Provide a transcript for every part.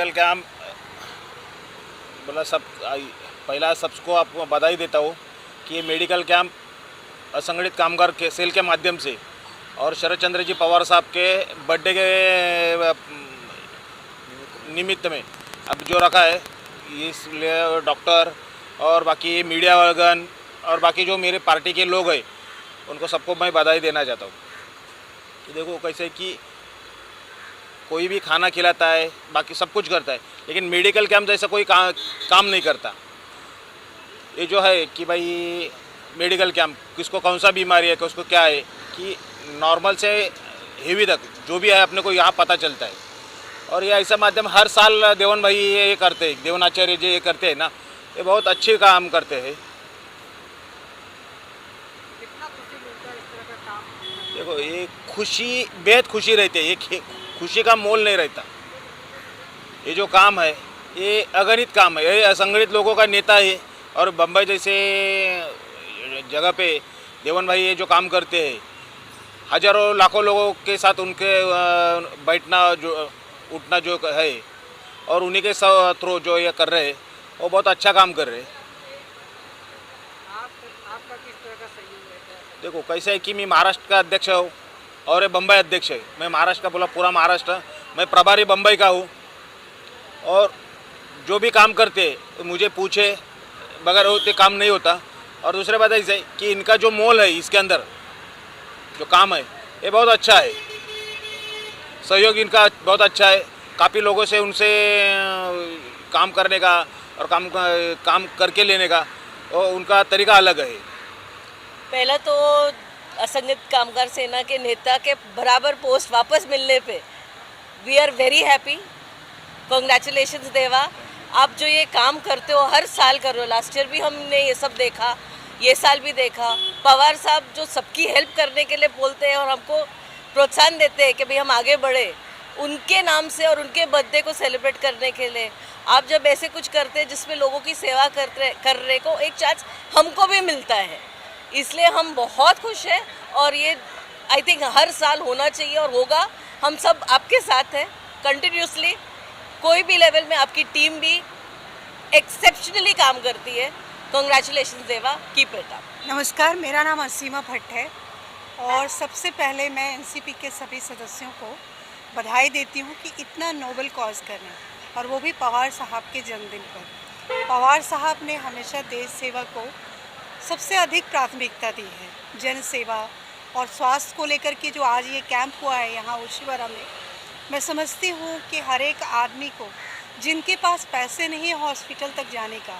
Medical camp बोला सब पहला सबको आपको बधाई देता हूँ कि ये मेडिकल कैंप असंगठित कामगार के सेल के माध्यम से और शरद चंद्र जी पवार साहब के बर्थडे के निमित्त में अब जो रखा है, इसलिए डॉक्टर और बाकी मीडिया वर्गन और बाकी जो मेरे पार्टी के लोग हैं उनको सबको मैं बधाई देना चाहता हूँ कि देखो कैसे कि कोई भी खाना खिलाता है, बाकी सब कुछ करता है, लेकिन मेडिकल कैंप जैसा कोई काम नहीं करता। ये जो है कि भाई मेडिकल कैंप किसको कौन सा बीमारी है, किसको क्या है, कि नॉर्मल से हेवी तक जो भी है अपने को यहाँ पता चलता है। और ये ऐसा माध्यम हर साल देवन भाई ये करते हैं, देवन आचार्य जी ये करते हैं ना, ये बहुत अच्छे काम करते हैं। देखो ये खुशी, बेहद खुशी रहती है, ये खुशी का मोल नहीं रहता। ये जो काम है ये अगणित काम है, ये असंगठित लोगों का नेता है। और बम्बई जैसे जगह पे देवन भाई ये जो काम करते हैं, हजारों लाखों लोगों के साथ उनके बैठना जो उठना जो है, और उन्हीं के थ्रू जो ये कर रहे हैं वो बहुत अच्छा काम कर रहे हैं। आपका किस तरह का सहयोग रहता है? देखो कैसे है कि मैं महाराष्ट्र का अध्यक्ष हूँ और ये बम्बई अध्यक्ष है। मैं महाराष्ट्र का बोला पूरा महाराष्ट्र, मैं प्रभारी बम्बई का हूँ। और जो भी काम करते मुझे पूछे बगैर होते काम नहीं होता। और दूसरे बात ऐसे है कि इनका जो मोल है, इसके अंदर जो काम है ये बहुत अच्छा है, सहयोग इनका बहुत अच्छा है। काफ़ी लोगों से उनसे काम करने का और काम करके लेने का और उनका तरीका अलग है। पहला तो असंगठित कामगार सेना के नेता के बराबर पोस्ट वापस मिलने पे we are very happy. Congratulations Deva, आप जो ये काम करते हो हर साल कर रहे हो। लास्ट ईयर भी हमने ये सब देखा, ये साल भी देखा। पवार साहब जो सबकी हेल्प करने के लिए बोलते हैं और हमको प्रोत्साहन देते हैं कि भाई हम आगे बढ़े, उनके नाम से और उनके बर्थडे को सेलिब्रेट करने के लिए आप जब ऐसे कुछ करते हैं जिसमें लोगों की सेवा करने को एक चांस हमको भी मिलता है, इसलिए हम बहुत खुश हैं। और ये आई थिंक हर साल होना चाहिए और होगा। हम सब आपके साथ हैं कंटिन्यूसली। कोई भी लेवल में आपकी टीम भी एक्सेप्शनली काम करती है। कॉन्ग्रेचुलेशन देवा, कीप इट अप। नमस्कार, मेरा नाम असीमा भट्ट है और सबसे पहले मैं एनसीपी के सभी सदस्यों को बधाई देती हूँ कि इतना नोबल कॉज कर रहे हैं, और वो भी पवार साहब के जन्मदिन पर। पवार साहब ने हमेशा देश सेवा को सबसे अधिक प्राथमिकता दी है। जन सेवा और स्वास्थ्य को लेकर के जो आज ये कैंप हुआ है यहाँ ओशिवारा में, मैं समझती हूँ कि हर एक आदमी को जिनके पास पैसे नहीं है हॉस्पिटल तक जाने का,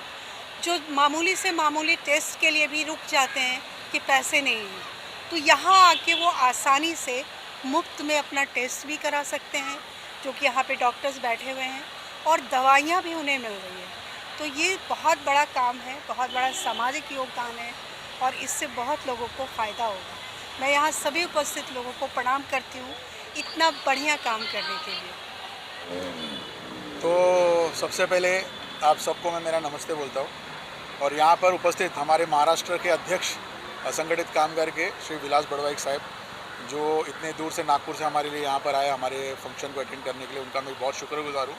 जो मामूली से मामूली टेस्ट के लिए भी रुक जाते हैं कि पैसे नहीं हैं, तो यहाँ आके वो आसानी से मुफ्त में अपना टेस्ट भी करा सकते हैं, जो कि यहाँ पे डॉक्टर्स बैठे हुए हैं, और दवाइयाँ भी उन्हें मिल रही हैं। तो ये बहुत बड़ा काम है, बहुत बड़ा सामाजिक योगदान है, और इससे बहुत लोगों को फ़ायदा होगा। मैं यहाँ सभी उपस्थित लोगों को प्रणाम करती हूँ इतना बढ़िया काम करने के लिए। तो सबसे पहले आप सबको मैं मेरा नमस्ते बोलता हूँ, और यहाँ पर उपस्थित हमारे महाराष्ट्र के अध्यक्ष असंगठित कामगार के श्री विलास बड़वाइक साहब, जो इतने दूर से नागपुर से हमारे लिए यहाँ पर आए हमारे फंक्शन को अटेंड करने के लिए, उनका मैं बहुत शुक्रगुजार हूँ।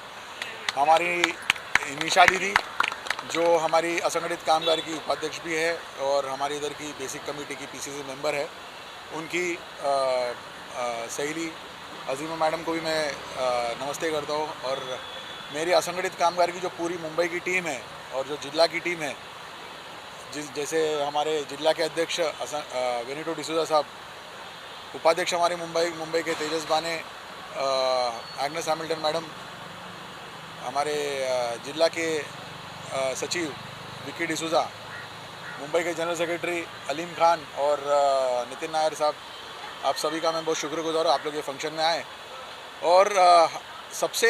हमारी निशा दीदी जो हमारी असंगठित कामगार की उपाध्यक्ष भी है और हमारी इधर की बेसिक कमेटी की पीसीसी मेंबर है, उनकी सहेली अजीमा मैडम को भी मैं नमस्ते करता हूँ। और मेरी असंगठित कामगार की जो पूरी मुंबई की टीम है और जो जिला की टीम है, जैसे हमारे जिला के अध्यक्ष वेनिटो डिसूजा साहब, उपाध्यक्ष हमारे मुंबई के तेजस बाने, एग्नेस हैमिल्टन मैडम, हमारे जिला के सचिव विकी डिसूजा, मुंबई के जनरल सेक्रेटरी अलीम खान और नितिन नायर साहब, आप सभी का मैं बहुत शुक्रगुजार हूँ। आप लोग ये फंक्शन में आए। और सबसे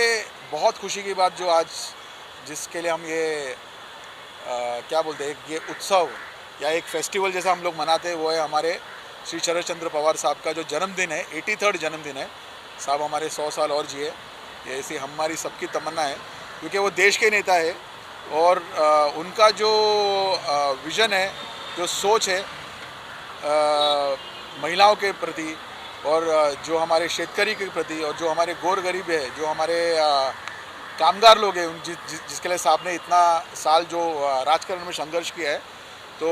बहुत खुशी की बात जो आज जिसके लिए हम ये क्या बोलते हैं, ये उत्सव या एक फेस्टिवल जैसा हम लोग मनाते हैं, वो है हमारे श्री शरद चंद्र पवार साहब का जो जन्मदिन है, 83rd जन्मदिन है। साहब हमारे 100 साल और जिए, ये ऐसी हमारी सबकी तमन्ना है, क्योंकि वो देश के नेता है और उनका जो विज़न है, जो सोच है महिलाओं के प्रति और जो हमारे शेतकरी के प्रति और जो हमारे गोर गरीब है, जो हमारे कामगार लोग हैं जिसके लिए साहब ने इतना साल जो राजकारण में संघर्ष किया है। तो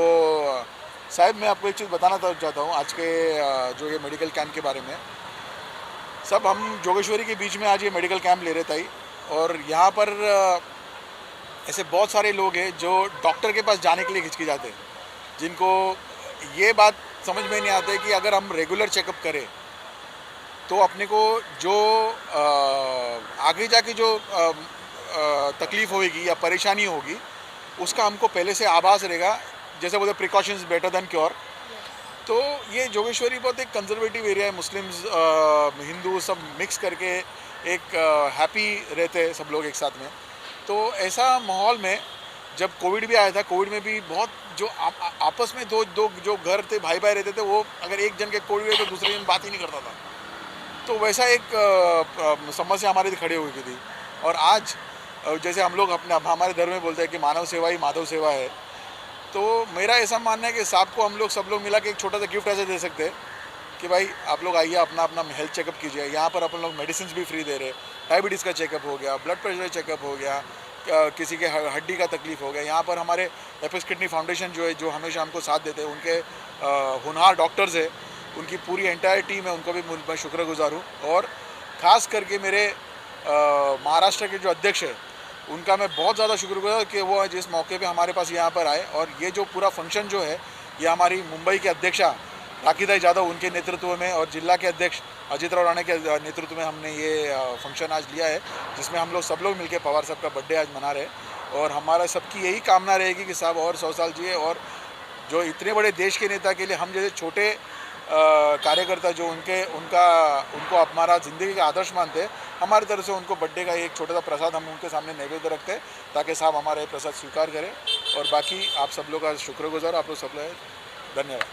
साहब मैं आपको एक चीज़ बताना चाहता हूँ आज के जो ये मेडिकल कैंप के बारे में। सब हम जोगेश्वरी के बीच में आज ये मेडिकल कैंप ले रहे थे और यहाँ पर ऐसे बहुत सारे लोग हैं जो डॉक्टर के पास जाने के लिए हिचकिचाते हैं, जिनको ये बात समझ में नहीं आती कि अगर हम रेगुलर चेकअप करें तो अपने को जो आगे जाके जो तकलीफ़ होगी या परेशानी होगी उसका हमको पहले से आभास रहेगा। जैसे बोलते प्रिकॉशंस बेटर देन क्योर। तो ये जोगेश्वरी बहुत एक कंजर्वेटिव एरिया है, मुस्लिम्स हिंदू सब मिक्स करके एक हैप्पी रहते हैं सब लोग एक साथ में। तो ऐसा माहौल में जब कोविड भी आया था, कोविड में भी बहुत जो आपस में दो जो घर थे भाई भाई रहते थे, वो अगर एक जन के कोविड हुए तो दूसरे जन बात ही नहीं करता था। तो वैसा एक समस्या हमारी खड़ी हुई थी। और आज जैसे हम लोग अपने हमारे धर्म में बोलते हैं कि मानव सेवा ही माधव सेवा है, तो मेरा ऐसा मानना है कि साहब को हम लोग सब लोग मिला के एक छोटा सा गिफ्ट ऐसे दे सकते हैं कि भाई आप लोग आइए अपना अपना हेल्थ चेकअप कीजिए। यहाँ पर अपन लोग मेडिसिन भी फ्री दे रहे हैं, डायबिटीज़ का चेकअप हो गया, ब्लड प्रेशर चेकअप हो गया, किसी के हड्डी का तकलीफ हो गया। यहाँ पर हमारे एपिस किडनी फाउंडेशन जो है, जो हमेशा हमको साथ देते हैं, उनके होनहार डॉक्टर्स है, उनकी पूरी एंटायर टीम है, उनको भी मैं शुक्रगुजार हूँ। और ख़ास करके मेरे महाराष्ट्र के जो अध्यक्ष है उनका मैं बहुत ज़्यादा शुक्रगुजार कि वो जिस मौके पे हमारे पास यहाँ पर आए। और ये जो पूरा फंक्शन जो है ये हमारी मुंबई के अध्यक्षा राखीदाई जाधव उनके नेतृत्व में और जिला के अध्यक्ष अजीत राव राणे के नेतृत्व में हमने ये फंक्शन आज लिया है, जिसमें हम लोग सब लोग मिलकर पवार साहब का बर्थडे आज मना रहे हैं। और हमारा सबकी यही कामना रहेगी कि साहब और 100 साल जिए। और जो इतने बड़े देश के नेता के लिए हम जैसे छोटे कार्यकर्ता जो उनको हमारा ज़िंदगी का आदर्श मानते हैं, हमारी तरफ से उनको बर्थडे का एक छोटा सा प्रसाद हम उनके सामने नैवेद्य रखते हैं ताकि साहब हमारा ये प्रसाद स्वीकार करें। और बाकी आप सब लोग का शुक्रगुजार, आप लोग सब लोग धन्यवाद।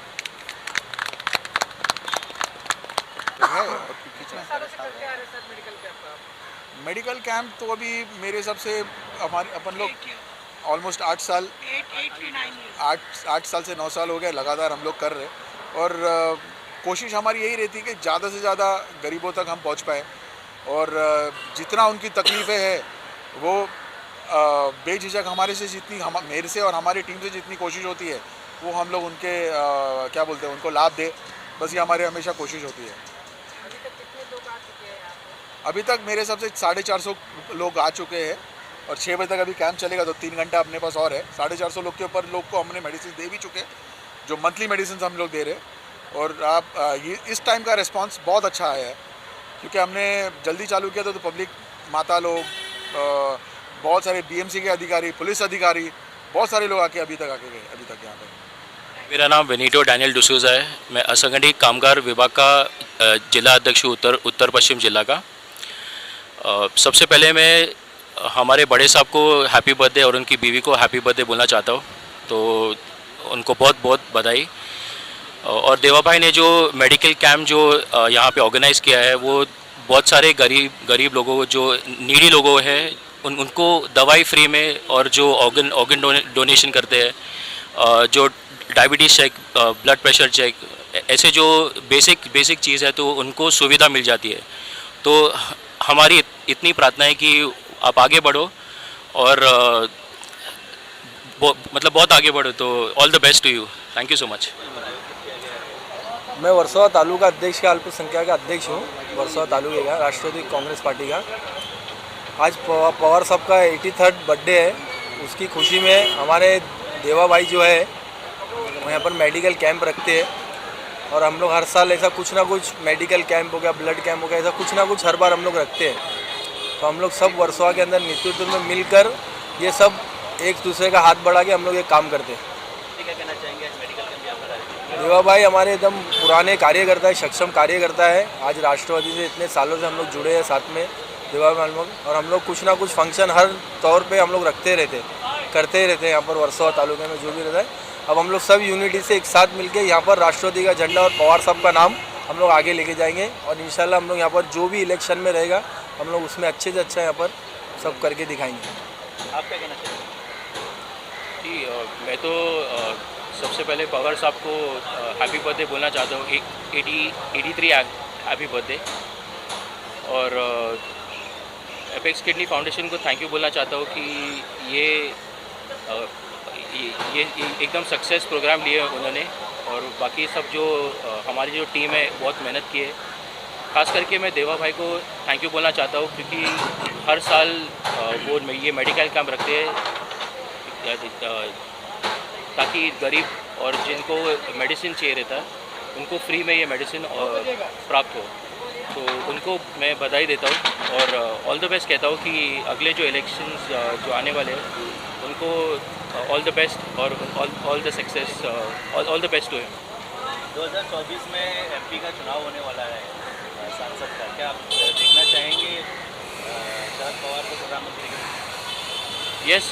मेडिकल कैंप तो अभी मेरे हिसाब से हमारे अपन लोग ऑलमोस्ट 8 साल से 9 साल हो गए लगातार हम लोग कर रहे। और कोशिश हमारी यही रहती है कि ज़्यादा से ज़्यादा गरीबों तक हम पहुंच पाए और जितना उनकी तकलीफ़ें हैं वो बेझिझक हमारे से जितनी मेरे से और हमारी टीम से जितनी कोशिश होती है वो हम लोग उनके क्या बोलते हैं उनको लाभ दे, बस ये हमारी हमेशा कोशिश होती है। अभी तक कितने लोग आ चुके हैं यहाँ पे? अभी तक मेरे हिसाब से 450 लोग आ चुके हैं और 6 बजे तक अभी कैंप चलेगा तो 3 घंटा अपने पास और है। 450 लोग के ऊपर लोग को हमने मेडिसिन दे भी चुके हैं, जो मंथली मेडिसिन हम लोग दे रहे हैं। और आप ये इस टाइम का रिस्पांस बहुत अच्छा आया है क्योंकि हमने जल्दी चालू किया था तो पब्लिक माता लोग, बहुत सारे बीएमसी के अधिकारी, पुलिस अधिकारी, बहुत सारे लोग आके अभी तक गए अभी तक यहाँ पर। मेरा नाम बेनिटो डैनियल डिसूजा है। मैं असंगठित कामगार विभाग का जिला अध्यक्ष हूँ उत्तर पश्चिम जिला का। सबसे पहले मैं हमारे बड़े साहब को हैप्पी बर्थडे और उनकी बीवी को हैप्पी बर्थडे बोलना चाहता हूँ, तो उनको बहुत बहुत बधाई। और देवा भाई ने जो मेडिकल कैंप जो यहाँ पे ऑर्गेनाइज़ किया है वो बहुत सारे गरीब लोगों, जो नीडी लोगों हैं, उनको दवाई फ्री में, और जो ऑर्गन डोनेशन करते हैं, जो diabetes check, blood pressure check, ऐसे जो बेसिक चीज़ है तो उनको सुविधा मिल जाती है। तो हमारी इतनी प्रार्थना है कि आप आगे बढ़ो और मतलब बहुत आगे बढ़ो। तो all the best to you, thank you so much. मैं वर्सोवा तालुका अध्यक्ष का अल्पसंख्यक का अध्यक्ष हूँ, वर्सोवा तालुके का, राष्ट्रवादी कांग्रेस पार्टी का। आज पवार साहब का 83rd बर्थडे है, उसकी खुशी में हमारे देवा भाई जो है वो यहाँ पर मेडिकल कैंप रखते हैं और हम लोग हर साल ऐसा कुछ ना कुछ मेडिकल कैंप हो गया, ब्लड कैंप हो गया, ऐसा कुछ ना कुछ हर बार हम लोग रखते हैं। तो हम लोग सब वर्सोवा के अंदर नेतृत्व में मिलकर ये सब एक दूसरे का हाथ बढ़ा के हम लोग ये काम करते हैं। क्या कहना चाहेंगे मेडिकल कैंप यहाँ पर? देवा भाई हमारे एकदम पुराने कार्यकर्ता है, सक्षम कार्यकर्ता है। आज राष्ट्रवादी से इतने सालों से हम लोग जुड़े हैं साथ में देवा भाई और हम लोग कुछ ना कुछ फंक्शन हर तौर पे हम लोग करते रहते हैं यहाँ पर वर्सोवा तालुके में जो भी रहता है। अब हम लोग सब यूनिटी से एक साथ मिलके यहाँ पर राष्ट्रवादी का झंडा और पवार साहब का नाम हम लोग आगे लेके जाएंगे और इंशाल्लाह हम लोग यहाँ पर जो भी इलेक्शन में रहेगा हम लोग उसमें अच्छे से अच्छा यहाँ पर सब करके दिखाएंगे। आप क्या कहना चाहेंगे? जी, मैं तो सबसे पहले पवार साहब को हैप्पी बर्थडे बोलना चाहता हूँ, 83 हैप्पी बर्थडे। और एपेक्स किडनी फाउंडेशन को थैंक यू बोलना चाहता हूँ कि ये एकदम सक्सेस प्रोग्राम लिए उन्होंने, और बाकी सब जो हमारी जो टीम है बहुत मेहनत की है। खास करके मैं देवा भाई को थैंक यू बोलना चाहता हूँ क्योंकि हर साल वो ये मेडिकल कैंप रखते हैं ताकि गरीब और जिनको मेडिसिन चाहिए रहता है उनको फ्री में ये मेडिसिन प्राप्त हो। तो उनको मैं बधाई देता हूँ और ऑल द बेस्ट कहता हूँ कि अगले जो इलेक्शंस जो आने वाले हैं उनको ऑल द बेस्ट और all the success, all the best to him. 2024 में एमपी का चुनाव होने वाला है सांसद का, क्या आप देखना चाहेंगे शरद पवार को प्रधानमंत्री? यस,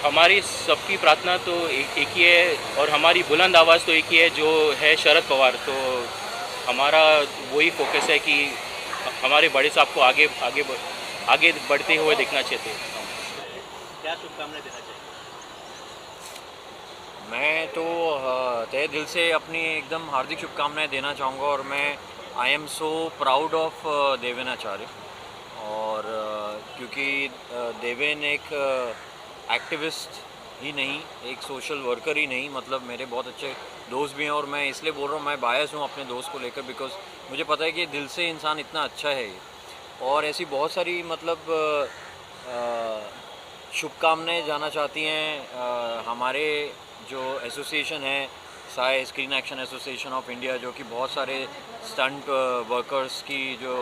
हमारी सबकी प्रार्थना तो एक ही है और हमारी बुलंद आवाज़ तो एक ही है जो है शरद पवार। तो हमारा वही फोकस है कि हमारे बड़े साहब को आगे बढ़ते हुए देखना चाहते हैं। क्या शुभकामनाएं देना चाहिए? मैं तो तहे दिल से अपनी एकदम हार्दिक शुभकामनाएं देना चाहूँगा और मैं I am so proud of Deven Acharya. और क्योंकि देवेन एक एक्टिविस्ट ही नहीं, एक सोशल वर्कर ही नहीं, मतलब मेरे बहुत अच्छे दोस्त भी हैं। और मैं इसलिए बोल रहा हूँ, मैं बायस हूँ अपने दोस्त को लेकर बिकॉज मुझे पता है कि दिल से इंसान इतना अच्छा है। और ऐसी बहुत सारी मतलब शुभकामनाएं जाना चाहती हैं हमारे जो एसोसिएशन है, Sai screen action association of India, जो कि बहुत सारे स्टंट वर्कर्स की जो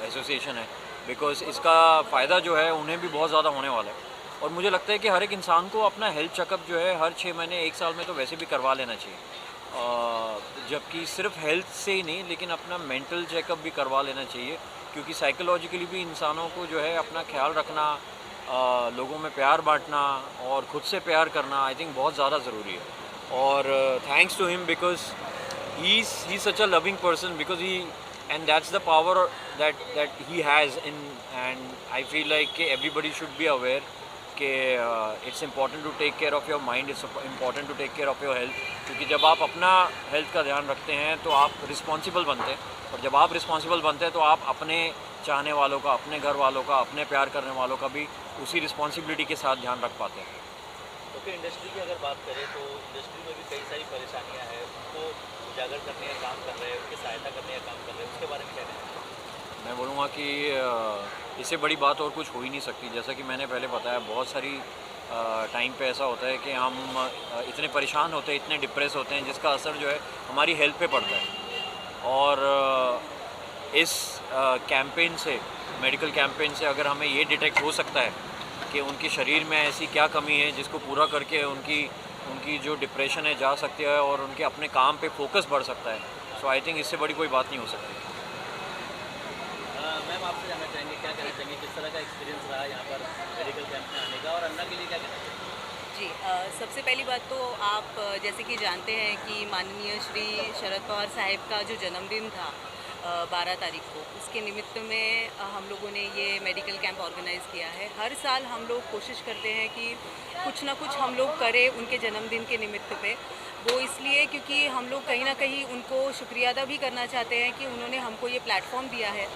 एसोसिएशन है, बिकॉज़ इसका फ़ायदा जो है उन्हें भी बहुत ज़्यादा होने वाला है। और मुझे लगता है कि हर एक इंसान को अपना हेल्थ चेकअप जो है हर 6 महीने 1 साल में तो वैसे भी करवा लेना चाहिए। जबकि सिर्फ हेल्थ से ही नहीं लेकिन अपना मेंटल चेकअप भी करवा लेना चाहिए, क्योंकि साइकोलॉजिकली भी इंसानों को जो है अपना ख्याल रखना, लोगों में प्यार बांटना और ख़ुद से प्यार करना आई थिंक बहुत ज़्यादा ज़रूरी है। और thanks to him because he such a loving person, because he and that's the power that he has in, and I feel like everybody should be aware कि it's important to take care of your mind, it's important to take care of your health, क्योंकि जब आप अपना health का ध्यान रखते हैं तो आप रिस्पॉन्सिबल बनते हैं, और जब आप रिस्पॉन्सिबल बनते हैं तो आप अपने चाहने वालों का, अपने घर वालों का, अपने प्यार करने वालों का भी उसी रिस्पॉन्सिबिलिटी के साथ ध्यान रख पाते हैं। ओके, इंडस्ट्री की अगर बात करें तो इंडस्ट्री में भी कई सारी परेशानियां हैं, उनको उजागर करने का काम कर रहे हैं, उनकी सहायता करने का काम कर रहे हैं, उसके बारे में क्या कहना है? मैं बोलूँगा कि इससे बड़ी बात और कुछ हो ही नहीं सकती। जैसा कि मैंने पहले बताया, बहुत सारी टाइम पे ऐसा होता है कि हम इतने परेशान होते हैं, इतने डिप्रेस होते हैं, जिसका असर जो है हमारी हेल्थ पे पड़ता है। और इस कैंपेन से, मेडिकल कैंपेन से अगर हमें ये डिटेक्ट हो सकता है कि उनके शरीर में ऐसी क्या कमी है जिसको पूरा करके उनकी जो डिप्रेशन है जा सकती है और उनके अपने काम पे फोकस बढ़ सकता है, सो आई थिंक इससे बड़ी कोई बात नहीं हो सकती। मैम, आपसे जानना चाहेंगे, क्या कहना चाहेंगे, किस तरह का एक्सपीरियंस रहा यहाँ पर मेडिकल कैंप में आने का, और अन्ना के लिए क्या कहना चाहेंगे? जी, सबसे पहली बात तो आप जैसे कि जानते हैं कि माननीय श्री शरद पवार साहब का जो जन्मदिन था 12 तारीख को, उसके निमित्त में हम लोगों ने ये मेडिकल कैंप ऑर्गेनाइज़ किया है। हर साल हम लोग कोशिश करते हैं कि कुछ ना कुछ हम लोग करें उनके जन्मदिन के निमित्त पे। वो इसलिए क्योंकि हम लोग कहीं ना कहीं उनको शुक्रिया अदा भी करना चाहते हैं कि उन्होंने हमको ये प्लेटफॉर्म दिया है।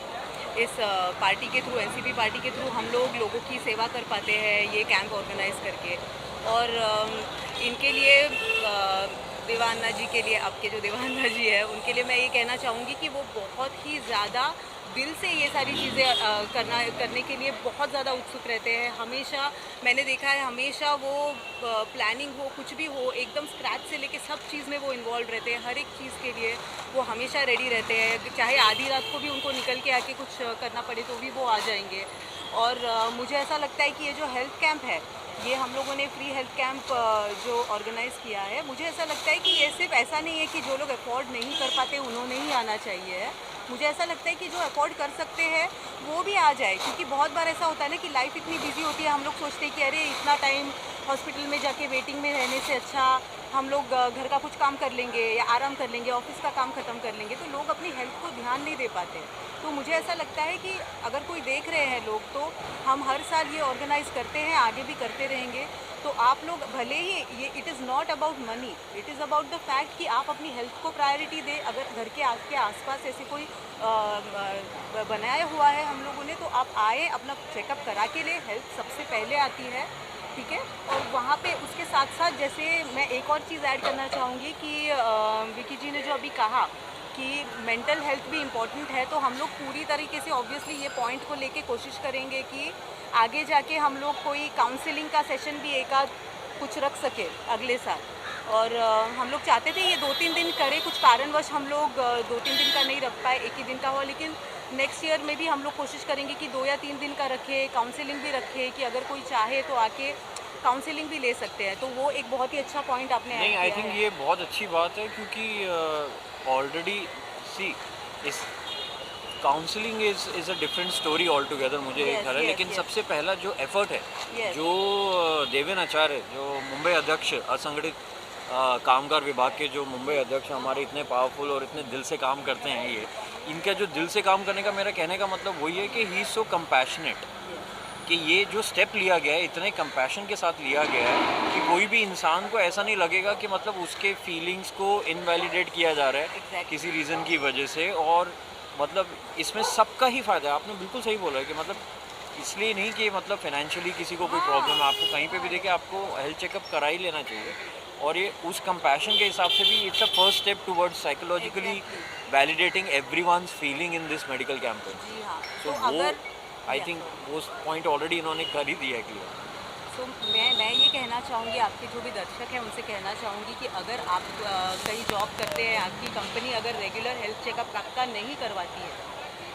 इस पार्टी के थ्रू, एनसीपी पार्टी के थ्रू हम लोगों की सेवा कर पाते हैं ये कैंप ऑर्गेनाइज़ करके। और इनके लिए देवान्ना जी के लिए, आपके जो देवान्ना जी है, उनके लिए मैं ये कहना चाहूँगी कि वो बहुत ही ज़्यादा दिल से ये सारी चीज़ें करने के लिए बहुत ज़्यादा उत्सुक रहते हैं। हमेशा मैंने देखा है, हमेशा वो प्लानिंग हो, कुछ भी हो, एकदम स्क्रैच से लेके सब चीज़ में वो इन्वॉल्व रहते हैं। हर एक चीज़ के लिए वो हमेशा रेडी रहते हैं, चाहे आधी रात को भी उनको निकल के आके कुछ करना पड़े तो भी वो आ जाएंगे। और मुझे ऐसा लगता है कि ये जो हेल्थ कैंप है, ये हम लोगों ने फ्री हेल्थ कैंप जो ऑर्गेनाइज़ किया है, मुझे ऐसा लगता है कि ये सिर्फ ऐसा नहीं है कि जो लोग अफोर्ड नहीं कर पाते उन्होंने ही आना चाहिए। मुझे ऐसा लगता है कि जो अफोर्ड कर सकते हैं वो भी आ जाए, क्योंकि बहुत बार ऐसा होता है ना कि लाइफ इतनी बिजी होती है, हम लोग सोचते हैं कि अरे इतना टाइम हॉस्पिटल में जाके वेटिंग में रहने से अच्छा हम लोग घर का कुछ काम कर लेंगे या आराम कर लेंगे, ऑफिस का काम ख़त्म कर लेंगे, तो लोग अपनी हेल्थ को ध्यान नहीं दे पाते। तो मुझे ऐसा लगता है कि अगर कोई देख रहे हैं लोग, तो हम हर साल ये ऑर्गेनाइज़ करते हैं, आगे भी करते रहेंगे। तो आप लोग भले ही ये, it is not about money, it is about the fact कि आप अपनी हेल्थ को प्रायोरिटी दें। अगर घर के आपके आसपास ऐसे कोई बनाया हुआ है हम लोगों ने, तो आप आए, अपना चेकअप करा के ले, हेल्थ सबसे पहले आती है, ठीक है। और वहाँ पे उसके साथ साथ जैसे मैं एक और चीज़ ऐड करना चाहूँगी कि विकी जी ने जो अभी कहा कि मेंटल हेल्थ भी इम्पॉर्टेंट है, तो हम लोग पूरी तरीके से ऑब्वियसली ये पॉइंट को लेके कोशिश करेंगे कि आगे जाके हम लोग कोई काउंसलिंग का सेशन भी एक आध कुछ रख सके अगले साल। और हम लोग चाहते थे ये 2-3 दिन करें, कुछ कारणवश हम लोग 2-3 दिन का नहीं रख पाए, एक ही दिन का हुआ, लेकिन नेक्स्ट ईयर में भी हम लोग कोशिश करेंगे कि 2 या 3 दिन का रखें, काउंसलिंग भी रखें कि अगर कोई चाहे तो आके काउंसलिंग भी ले सकते हैं। तो वो एक बहुत ही अच्छा पॉइंट आपने नहीं, ऐड आई किया थिंक है। ये बहुत अच्छी बात है क्योंकि ऑलरेडी सी इस counselling is a different story all together मुझे Yes, एक ख्याल है। yes, लेकिन yes. सबसे पहला जो एफर्ट है, Yes. जो देवेन आचार्य, जो मुंबई अध्यक्ष असंगठित कामगार विभाग के जो मुंबई अध्यक्ष हमारे इतने पावरफुल और इतने दिल से काम करते हैं, ये इनका जो दिल से काम करने का मेरा कहने का मतलब वही है कि ही इज़ सो कंपैशनेट, कि ये जो स्टेप लिया गया है इतने कंपैशन के साथ लिया गया है कि कोई भी इंसान को ऐसा नहीं लगेगा कि मतलब उसके फीलिंग्स को इनवैलिडेट किया जा रहा है Exactly. किसी रीज़न की वजह से। और मतलब इसमें सबका ही फ़ायदा है। आपने बिल्कुल सही बोला है कि मतलब इसलिए नहीं कि मतलब फाइनेंशियली किसी को कोई प्रॉब्लम है, आपको कहीं पे भी देखिए आपको हेल्थ चेकअप करा ही लेना चाहिए। और ये उस कंपैशन के हिसाब से भी it's a first step towards psychologically validating everyone's feeling in this medical campaign. जी हाँ, तो तो वो अगर आई थिंक वो पॉइंट ऑलरेडी इन्होंने कर ही दिया है क्लियर। तो मैं ये कहना चाहूँगी, आपके जो भी दर्शक हैं उनसे कहना चाहूँगी कि अगर आप कहीं जॉब करते हैं, आपकी कंपनी अगर रेगुलर हेल्थ चेकअप आपका नहीं करवाती है,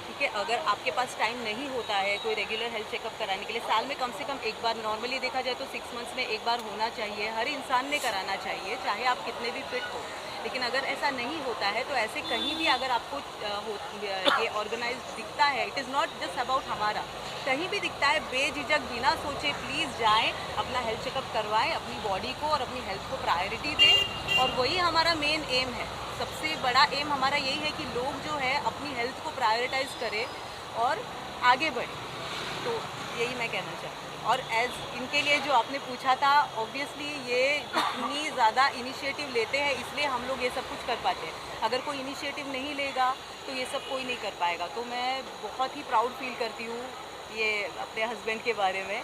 ठीक है, अगर आपके पास टाइम नहीं होता है कोई रेगुलर हेल्थ चेकअप कराने के लिए, साल में कम से कम एक बार, नॉर्मली देखा जाए तो 6 मंथ्स में एक बार होना चाहिए, हर इंसान ने कराना चाहिए, चाहे आप कितने भी फिट हो। लेकिन अगर ऐसा नहीं होता है तो ऐसे कहीं भी अगर आपको ये ऑर्गेनाइज दिखता है, it is not just about हमारा, कहीं भी दिखता है, बेझिझक बिना सोचे प्लीज़ जाएं, अपना हेल्थ चेकअप करवाएं, अपनी बॉडी को और अपनी हेल्थ को प्रायोरिटी दें। और वही हमारा मेन एम है, सबसे बड़ा एम हमारा यही है कि लोग जो है अपनी हेल्थ को प्रायोरिटाइज करें और आगे बढ़ें। तो यही मैं कहना चाहती हूँ। और एज इनके लिए जो आपने पूछा था, ऑब्वियसली ये इतनी ज़्यादा इनिशिएटिव लेते हैं, इसलिए हम लोग ये सब कुछ कर पाते हैं। अगर कोई इनिशिएटिव नहीं लेगा तो ये सब कोई नहीं कर पाएगा। तो मैं बहुत ही प्राउड फील करती हूँ ये अपने हस्बैंड के बारे में।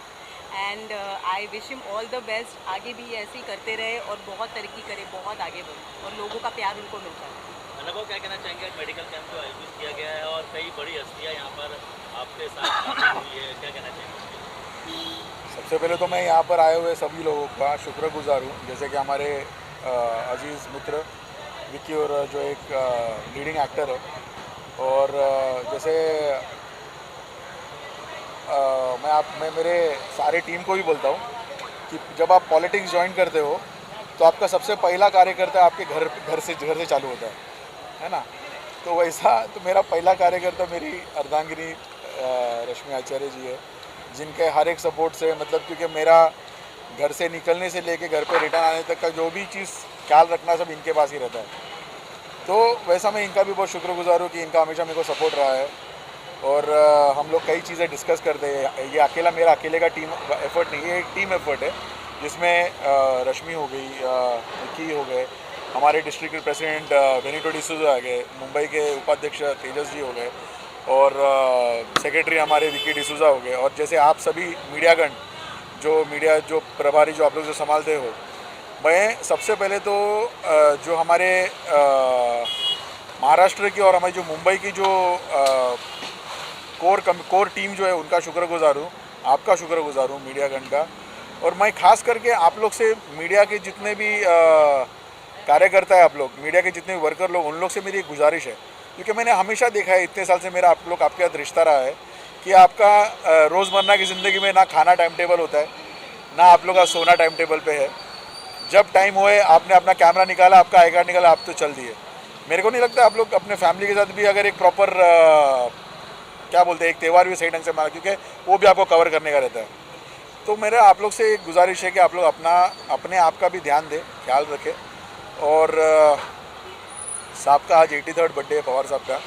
And I wish him all the best, आगे भी ऐसे ही करते रहे और बहुत तरक्की करे, बहुत आगे बढ़े और लोगों का प्यार उनको मिलता है। अनुभव क्या कहना चाहेंगे? मेडिकल कैंप जो आयोजित किया गया है और कई बड़ी हस्तियाँ यहाँ पर आपके साथ शामिल हुई है, क्या कहना चाहेंगे? सबसे पहले तो मैं यहाँ पर आए हुए सभी लोगों का शुक्रगुजार हूँ, जैसे कि हमारे अजीज़ मित्र विक्की और जो एक लीडिंग एक्टर है। और जैसे मैं मेरे सारे टीम को भी बोलता हूँ कि जब आप पॉलिटिक्स ज्वाइन करते हो तो आपका सबसे पहला कार्यकर्ता आपके घर से चालू होता है ना। तो वैसा तो मेरा पहला कार्यकर्ता मेरी अर्धांगिनी रश्मि आचार्य जी है, जिनके हर एक सपोर्ट से, मतलब क्योंकि मेरा घर से निकलने से लेके घर पे रिटर्न आने तक का जो भी चीज़ ख्याल रखना सब इनके पास ही रहता है। तो वैसा मैं इनका भी बहुत शुक्रगुजार हूँ कि इनका हमेशा मेरे को सपोर्ट रहा है। और हम लोग कई चीज़ें डिस्कस करते हैं। ये मेरा अकेले का टीम एफर्ट नहीं है, ये एक टीम एफर्ट है जिसमें रश्मि हो गई, विक्की हो गए, हमारे डिस्ट्रिक्ट प्रेसिडेंट बेनिटो डिसूजा आ गए, मुंबई के उपाध्यक्ष तेजस जी हो गए और सेक्रेटरी हमारे विक्की डिसूजा हो गए। और जैसे आप सभी मीडियागण जो प्रभारी जो आप लोग जो संभालते हो, मैं सबसे पहले तो जो हमारे महाराष्ट्र की और हमारी जो मुंबई की जो कोर टीम जो है उनका शुक्रगुजार हूँ, आपका शुक्रगुजार हूँ मीडियागण का। और मैं खास करके आप लोग से, मीडिया के जितने भी कार्यकर्ता है, आप लोग मीडिया के जितने भी वर्कर लोग, उन लोग से मेरी एक गुजारिश है, क्योंकि मैंने हमेशा देखा है इतने साल से मेरा आपके साथ रिश्ता रहा है कि आपका रोज़मर्रा की ज़िंदगी में ना खाना टाइम टेबल होता है, ना आप लोग का सोना टाइम टेबल पे है। जब टाइम होए आपने अपना कैमरा निकाला, आपका आई कार्ड निकाला, आप तो चल दिए। मेरे को नहीं लगता आप लोग अपने फैमिली के साथ भी अगर एक प्रॉपर क्या बोलते हैं, एक त्यौहार भी सही ढंग से माना, क्योंकि वो भी आपको कवर करने का रहता है। तो मेरा आप लोग से एक गुजारिश है कि आप लोग अपने आप का भी ध्यान दें, ख्याल रखें। और साहब का आज 83rd बर्थडे है, पवार साहब का।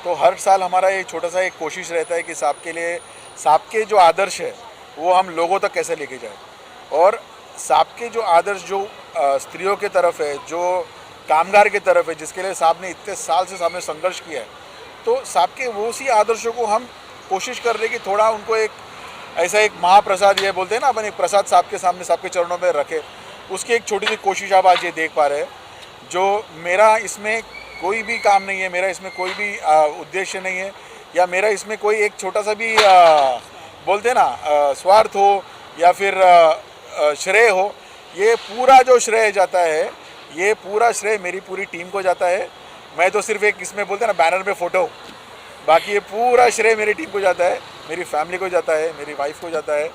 तो हर साल हमारा एक छोटा सा एक कोशिश रहता है कि साहब के लिए, साहब के जो आदर्श है वो हम लोगों तक कैसे लेके जाए। और साहब के जो आदर्श जो स्त्रियों के तरफ है, जो कामगार की तरफ है, जिसके लिए साहब ने इतने साल से साहब ने संघर्ष किया है, तो साहब के वो उसी आदर्शों को हम कोशिश कर रहे कि थोड़ा उनको एक ऐसा एक महाप्रसाद ये बोलते हैं ना अपन, एक प्रसाद साहब के सामने सबके चरणों में रखे, उसकी एक छोटी सी कोशिश आप आज ये देख पा रहे हैं। जो मेरा इसमें कोई भी काम नहीं है, मेरा इसमें कोई भी उद्देश्य नहीं है, या मेरा इसमें कोई एक छोटा सा भी बोलते हैं ना स्वार्थ हो या फिर श्रेय हो। ये पूरा जो श्रेय जाता है, ये पूरा श्रेय मेरी पूरी टीम को जाता है। मैं तो सिर्फ एक इसमें बोलते हैं ना बैनर पे फ़ोटो, बाकी ये पूरा श्रेय मेरी टीम को जाता है, मेरी फैमिली को जाता है, मेरी वाइफ को जाता है,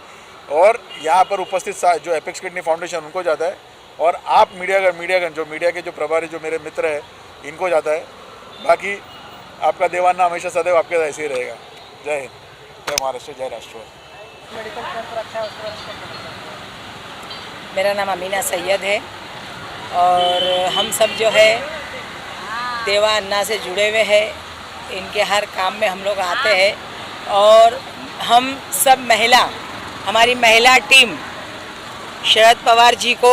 और यहाँ पर उपस्थित जो एपेक्स किडनी फाउंडेशन उनको जाता है, और आप मीडियागण जो मीडिया के जो प्रभारी जो मेरे मित्र हैं इनको जाता है। बाकी आपका देवाना हमेशा सदैव आपके ऐसे ही रहेगा। जय हिंद, जय महाराष्ट्र, जय राष्ट्रवाद। मेरा नाम अमीना सैयद है और हम सब जो है देवा अन्ना से जुड़े हुए हैं। इनके हर काम में हम लोग आते हैं और हम सब हमारी महिला टीम शरद पवार जी को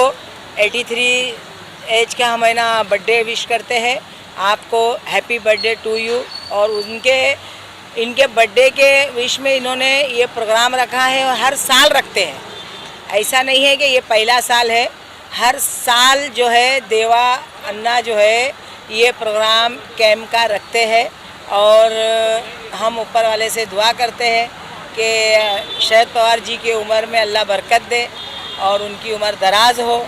83 एज का हम बर्थडे विश करते हैं। आपको हैप्पी बर्थडे टू यू। और इनके बर्थडे के विश में इन्होंने ये प्रोग्राम रखा है और हर साल रखते हैं, ऐसा नहीं है कि ये पहला साल है। हर साल जो है देवा अन्ना जो है ये प्रोग्राम कैंप का रखते हैं और हम ऊपर वाले से दुआ करते हैं कि शरद पवार जी की उम्र में अल्लाह बरकत दे और उनकी उम्र दराज हो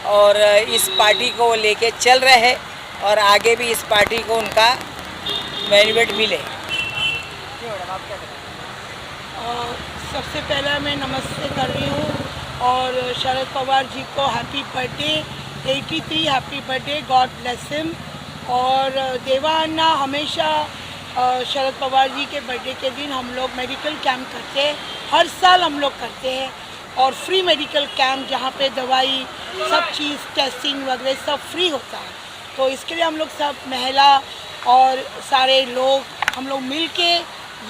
और इस पार्टी को वो लेके चल रहे हैं और आगे भी इस पार्टी को उनका बेनिफिट मिले। सबसे पहले मैं नमस्ते कर रही हूँ और शरद पवार जी को happy birthday 83 happy birthday, God bless him. और देवा अन्ना हमेशा शरद पवार जी के बर्थडे के दिन हम लोग मेडिकल कैंप करते हैं, हर साल हम लोग करते हैं और फ्री मेडिकल कैंप जहाँ पे दवाई सब चीज़ टेस्टिंग वगैरह सब फ्री होता है। तो इसके लिए हम लोग सब महिला और सारे लोग हम लोग मिल के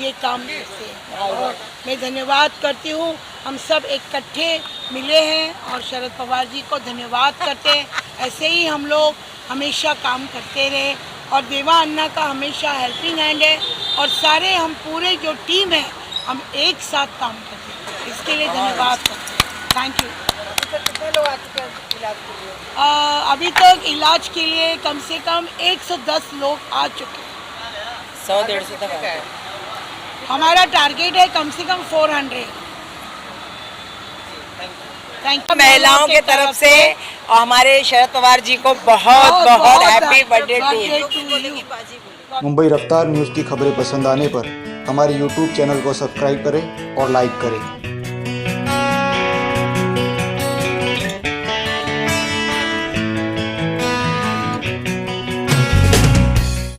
ये काम करते हैं और मैं धन्यवाद करती हूँ। हम सब इकट्ठे मिले हैं और शरद पवार जी को धन्यवाद करते हैं। ऐसे ही हम लोग हमेशा काम करते रहे और देवा अन्ना का हमेशा हेल्पिंग हैंड है और सारे हम पूरे जो टीम है हम एक साथ काम करते हैं, इसके लिए धन्यवाद करते हैं। Thank you. कितने लोग आ चुके हैं इलाज के लिए? अभी तक इलाज के लिए कम से कम 110 लोग आ चुके हैं। 100-150 तक है। हमारा टारगेट है कम से कम 400। थैंक यू महिलाओं के तरफ से और हमारे शरद पवार जी को बहुत बहुत happy birthday to you. Mumbai Raftaar news की खबरें पसंद आने पर हमारे YouTube चैनल को सब्सक्राइब करें और लाइक करें।